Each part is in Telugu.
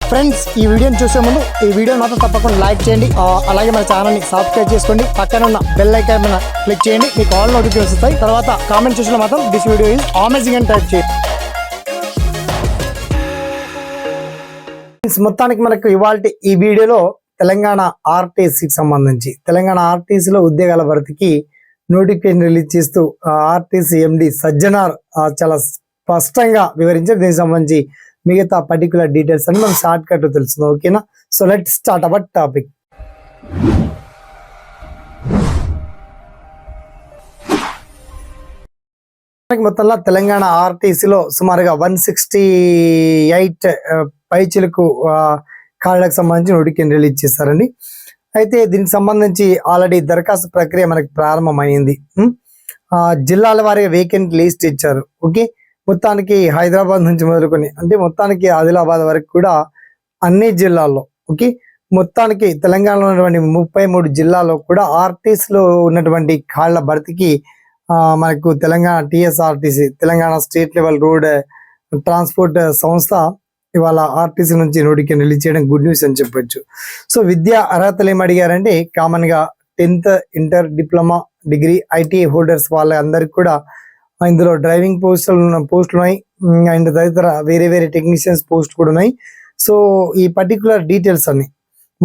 ఫ్రెండ్స్, ఈ వీడియోని చూసే ముందు ఈ వీడియో మాత్రం తప్పకుండా లైక్ చేయండి, అలాగే మన ఛానల్ని సబ్స్క్రైబ్ చేసుకోండి. పక్కన ఉన్న బెల్ ఐకాన్ మీద క్లిక్ చేయండి, మీకు ఆల్ నోటిఫికేషన్స్ వస్తాయి. తర్వాత కామెంట్ సెక్షన్లో మాత్రం దిస్ వీడియో ఈజ్ అమేజింగ్ అని టైప్ చేయండి. మొత్తానికి మనకు ఇవాళ ఈ వీడియోలో తెలంగాణ ఆర్టీసీకి సంబంధించి తెలంగాణ ఆర్టీసీలో ఉద్యోగాల భర్తీకి నోటిఫికేషన్ రిలీజ్ చేస్తూ ఆర్టీసీ ఎండి సజ్జనార్ చాలా స్పష్టంగా వివరించారు. దీనికి సంబంధించి మిగతా పర్టికులర్ డీటెయిల్స్ అని మనం షార్ట్ కట్ తెలుస్తుంది. ఓకేనా? So let start our topic. మొత్తంలో తెలంగాణ ఆర్టీసీలో సుమారుగా 168 పైచిలకు ఖాళీలకు సంబంధించి నోటిఫికేషన్ రిలీజ్ చేశారండి. అయితే దీనికి సంబంధించి ఆల్రెడీ దరఖాస్తు ప్రక్రియ మనకి ప్రారంభమైంది. జిల్లాల వారీగా వేకెంట్ లిస్ట్ ఇచ్చారు. ఓకే, మొత్తానికి హైదరాబాద్ నుంచి మొదలుకొని అంటే మొత్తానికి ఆదిలాబాద్ వరకు కూడా అన్ని జిల్లాల్లో, ఓకే, మొత్తానికి తెలంగాణలో ఉన్నటువంటి 33 జిల్లాల్లో కూడా ఆర్టీసీలో ఉన్నటువంటి ఖాళీల భర్తీకి మనకు Telangana TSRTC Telangana state level road transport సంస్థ ఇవాళ ఆర్టీసీ నుంచి నోటిఫికేషన్ రిలీజ్ చేయడం గుడ్ న్యూస్ అని చెప్పొచ్చు. సో విద్యా అర్హతలు ఏమి అడిగారంటే కామన్ గా 10th, inter, diploma, degree, ITI holders వాళ్ళందరికీ కూడా ఇందులో డ్రైవింగ్ పోస్టులు ఉన్నాయి అండ్ తదితర వేరే వేరే టెక్నీషియన్స్ పోస్ట్ కూడా ఉన్నాయి. సో ఈ పర్టికులర్ డీటెయిల్స్ అన్ని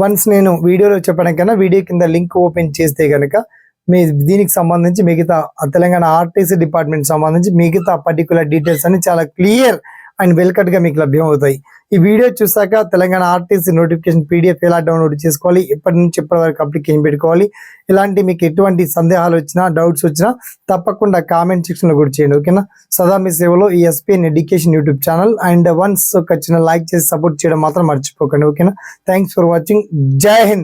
వన్స్ నేను వీడియోలో చెప్పడం కన్నా వీడియో కింద లింక్ ఓపెన్ చేస్తే కనుక మీ దీనికి సంబంధించి మిగతా తెలంగాణ ఆర్టీసీ డిపార్ట్మెంట్ సంబంధించి మిగతా పర్టికులర్ డీటెయిల్స్ అన్ని చాలా క్లియర్ అండ్ వెల్కట్ గా మీకు లభ్యం అవుతాయి. ఈ వీడియో చూసాక తెలంగాణ ఆర్టీసీ నోటిఫికేషన్ PDF ఎలా డౌన్లోడ్ చేసుకోవాలి, ఎప్పటి నుంచి ఎప్పటి వరకు అప్లికేషన్ పెట్టుకోవాలి, ఇలాంటి మీకు ఎటువంటి సందేహాలు వచ్చినా డౌట్స్ వచ్చినా తప్పకుండా కామెంట్ సెక్షన్ లో కూడా చేయండి. ఓకేనా? సదా మీ సేవలో ఈ SPN education YouTube channel. And once ఒక చిన్న లైక్ చేసి సపోర్ట్ చేయడం మాత్రం మర్చిపోకండి. ఓకేనా? Thanks for watching. జై హింద్.